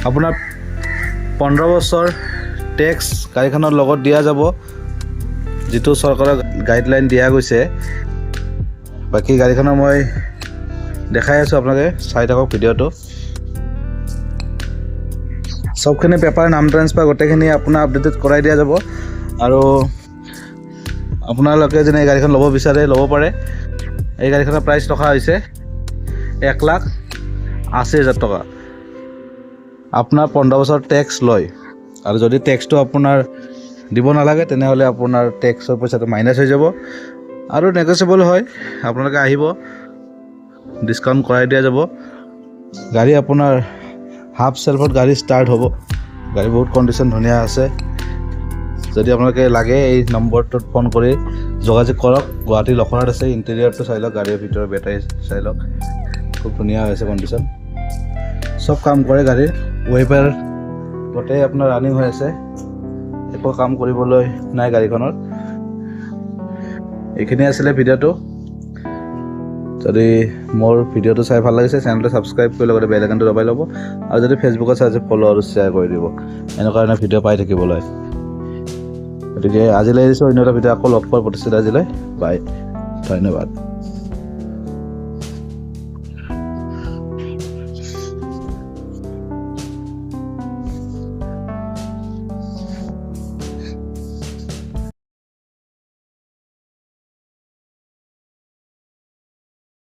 আপোনাৰ 15 বছৰ টেক্স গাড়ীখনৰ লগত দিয়া যাব, যিটো চৰকাৰৰ গাইডলাইন দিয়া গৈছে। বাকী গাড়ীখনৰ মই দেখাই আছোঁ, আপোনালোকে চাই থাকক ভিডিঅ'টো। চবখিনি পেপাৰ, নাম ট্ৰান্সফাৰ গোটেইখিনি আপোনাৰ আপডেটেড কৰাই দিয়া যাব। আৰু আপোনালোকে যেনে এই গাড়ীখন ল'ব বিচাৰে ল'ব পাৰে। এই গাড়ীখনৰ প্ৰাইচ ৰখা হৈছে 1,80,000 টকা। আপোনাৰ 15 বছৰ টেক্স লয়, আৰু যদি টেক্সটো আপোনাৰ দিব নালাগে তেনেহ'লে আপোনাৰ টেক্সৰ পইচাটো মাইনাছ হৈ যাব, আৰু নেগচিয়েবল হয়। আপোনালোকে আহিব, ডিছকাউণ্ট কৰাই দিয়া যাব। গাড়ী আপোনাৰ হাফ চেল্ফত গাড়ী ষ্টাৰ্ট হ'ব। গাড়ী বহুত কণ্ডিশ্যন ধুনীয়া আছে। যদি আপোনালোকে লাগে এই নম্বৰটোত ফোন কৰি যোগাযোগ কৰক। গুৱাহাটী লখৰাত আছে। ইণ্টেৰিয়ৰটো চাই লওক, গাড়ীৰ ভিতৰৰ বেটাৰী চাই লওক, খুব ধুনীয়া হৈছে কণ্ডিশ্যন। চব কাম কৰে গাড়ীৰ। ৱেইপাৰ গোটেই আপোনাৰ ৰানিং হৈ আছে, একো কাম কৰিবলৈ নাই গাড়ীখনৰ। এইখিনি আছিলে ভিডিঅ'টো। যদি মোৰ ভিডিঅ'টো চাই ভাল লাগিছে, চেনেলটো ছাবস্ক্ৰাইব কৰি লগতে বেল আইকনটো দবাই ল'ব, আৰু যদি ফেচবুকত চাই আছে ফ'ল' আৰু শ্বেয়াৰ কৰি দিব, এনেকুৱা ধৰণৰ ভিডিঅ' পাই থাকিবলৈ। গতিকে আজিলৈ এৰিছোঁ, অন্য এটা ভিডিঅ' আকৌ লগ পোৱাৰ প্ৰতিশ্ৰুতি আজিলৈ। বাই, ধন্যবাদ।